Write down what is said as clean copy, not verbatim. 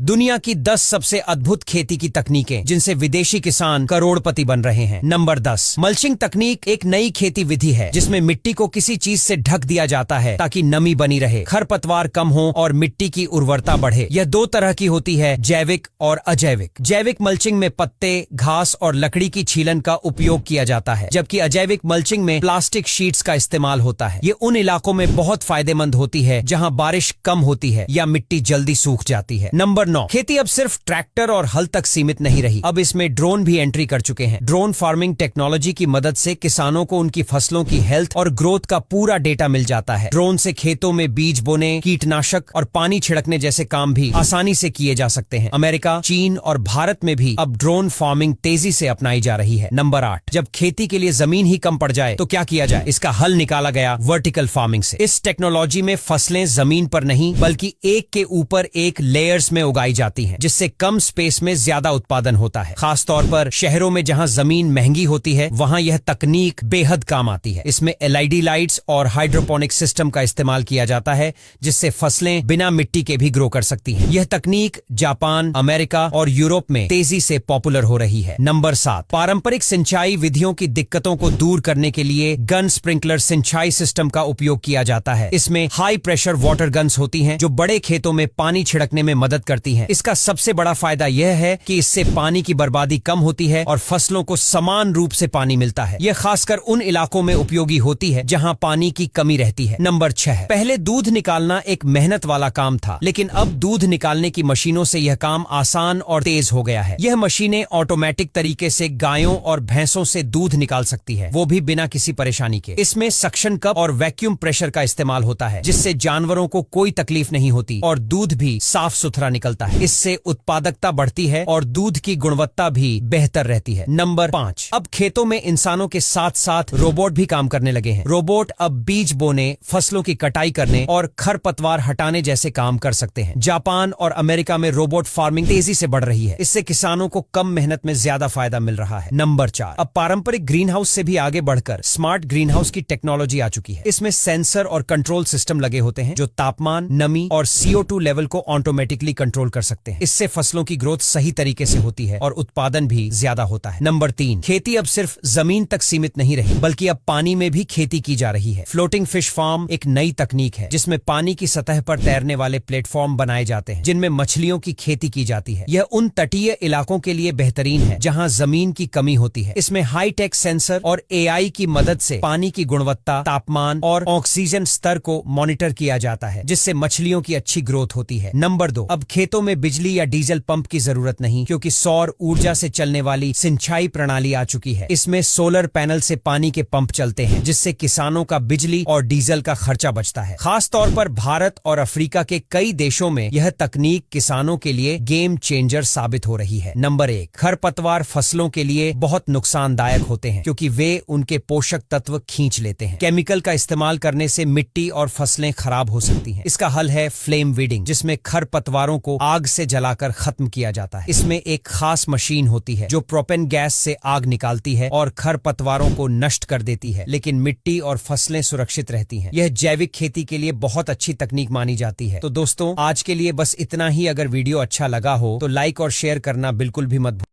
दुनिया की 10 सबसे अद्भुत खेती की तकनीकें जिनसे विदेशी किसान करोड़पति बन रहे हैं। नंबर 10, मल्चिंग तकनीक एक नई खेती विधि है जिसमें मिट्टी को किसी चीज से ढक दिया जाता है ताकि नमी बनी रहे, खरपतवार कम हो और मिट्टी की उर्वरता बढ़े। यह दो तरह की होती है, जैविक और अजैविक। जैविक मल्चिंग में पत्ते, घास और लकड़ी की छीलन का उपयोग किया जाता है, जबकि अजैविक मल्चिंग में प्लास्टिक शीट्स का इस्तेमाल होता है। ये उन इलाकों में बहुत फायदेमंद होती है जहां बारिश कम होती है या मिट्टी जल्दी सूख जाती है। नंबर 9, खेती अब सिर्फ ट्रैक्टर और हल तक सीमित नहीं रही, अब इसमें ड्रोन भी एंट्री कर चुके हैं। ड्रोन फार्मिंग टेक्नोलॉजी की मदद से किसानों को उनकी फसलों की हेल्थ और ग्रोथ का पूरा डेटा मिल जाता है। ड्रोन से खेतों में बीज बोने, कीटनाशक और पानी छिड़कने जैसे काम भी आसानी से किए जा सकते हैं। अमेरिका, चीन और भारत में भी अब ड्रोन फार्मिंग तेजी से अपनाई जा रही है। नंबर 8, जब खेती के लिए जमीन ही कम पड़ जाए तो क्या किया जाए? इसका हल निकाला गया वर्टिकल फार्मिंग से। इस टेक्नोलॉजी में फसलें जमीन पर नहीं बल्कि एक के ऊपर एक लेयर्स में उगाई जाती हैं, जिससे कम स्पेस में ज्यादा उत्पादन होता है। खासतौर पर शहरों में जहां जमीन महंगी होती है वहां यह तकनीक बेहद काम आती है। इसमें एलईडी लाइट्स और हाइड्रोपोनिक सिस्टम का इस्तेमाल किया जाता है, जिससे फसलें बिना मिट्टी के भी ग्रो कर सकती हैं। यह तकनीक जापान, अमेरिका और यूरोप में तेजी से पॉपुलर हो रही है। नंबर 7, पारंपरिक सिंचाई विधियों की दिक्कतों को दूर करने के लिए गन स्प्रिंकलर सिंचाई सिस्टम का उपयोग किया जाता है। इसमें हाई प्रेशर वाटर गन्स होती हैं जो बड़े खेतों में पानी छिड़कने में मदद करती हैं। इसका सबसे बड़ा फायदा यह है कि इससे पानी की बर्बादी कम होती है और फसलों को समान रूप से पानी मिलता है। यह खासकर उन इलाकों में उपयोगी होती है जहां पानी की कमी रहती है। नंबर 6, पहले दूध निकालना एक मेहनत वाला काम था, लेकिन अब दूध निकालने की मशीनों से यह काम आसान और तेज हो गया है। यह मशीनें ऑटोमेटिक तरीके से गायों और भैंसों से दूध निकाल सकती है, वो भी बिना किसी परेशानी के। इसमें सक्शन कप और वैक्यूम प्रेशर का इस्तेमाल होता है, जिससे जानवरों को कोई तकलीफ नहीं होती और दूध भी साफ सुथरा निकलता है। इससे उत्पादकता बढ़ती है और दूध की गुणवत्ता भी बेहतर रहती है। नंबर 5, अब खेतों में इंसानों के साथ साथ रोबोट भी काम करने लगे हैं। रोबोट अब बीज बोने, फसलों की कटाई करने और खरपतवार हटाने जैसे काम कर सकते हैं। जापान और अमेरिका में रोबोट फार्मिंग तेजी से बढ़ रही है। इससे किसानों को कम मेहनत में ज्यादा फायदा मिल रहा है। नंबर 4, अब पारंपरिक ग्रीन हाउस से भी आगे बढ़कर स्मार्ट ग्रीन हाउस की टेक्नोलॉजी आ चुकी है। इसमें सेंसर और कंट्रोल सिस्टम लगे होते हैं जो तापमान, नमी और CO2 लेवल को ऑटोमेटिकली कंट्रोल कर सकते हैं। इससे फसलों की ग्रोथ सही तरीके से होती है और उत्पादन भी ज्यादा होता है। नंबर 3, खेती अब सिर्फ जमीन तक सीमित नहीं रही बल्कि अब पानी में भी खेती की जा रही है। फ्लोटिंग फिश फार्म एक नई तकनीक है जिसमें पानी की सतह पर तैरने वाले प्लेटफॉर्म बनाए जाते हैं जिनमें मछलियों की खेती की जाती है। यह उन तटीय इलाकों के लिए बेहतरीन है जहां जमीन की कमी होती है। इसमें हाई टेक सेंसर और AI की मदद से पानी की गुणवत्ता, तापमान और ऑक्सीजन स्तर को मॉनिटर किया जाता है, जिससे मछलियों की अच्छी ग्रोथ होती है। नंबर 2, अब खेतों में बिजली या डीजल पंप की जरूरत नहीं, क्योंकि सौर ऊर्जा से चलने वाली सिंचाई प्रणाली आ चुकी है। इसमें सोलर पैनल से पानी के पंप चलते हैं, जिससे किसानों का बिजली और डीजल का खर्चा बचता है। खास तौर पर भारत और अफ्रीका के कई देशों में यह तकनीक किसानों के लिए गेम चेंजर साबित हो रही है। नंबर 1, खरपतवार फसलों के लिए बहुत नुकसानदायक होते हैं क्योंकि वे उनके पोषक तत्व खींच लेते हैं। केमिकल का इस्तेमाल करने से मिट्टी और फसलें खराब हो सकती हैं। इसका हल है फ्लेम वीडिंग, जिसमें खरपतवारों को आग से जलाकर खत्म किया जाता है। इसमें एक खास मशीन होती है जो प्रोपेन गैस से आग निकालती है और खरपतवारों को नष्ट कर देती है, लेकिन मिट्टी और फसलें सुरक्षित रहती हैं। यह जैविक खेती के लिए बहुत अच्छी तकनीक मानी जाती है। तो दोस्तों, आज के लिए बस इतना ही। अगर वीडियो अच्छा लगा हो तो लाइक और शेयर करना बिल्कुल भी मत भूलिए।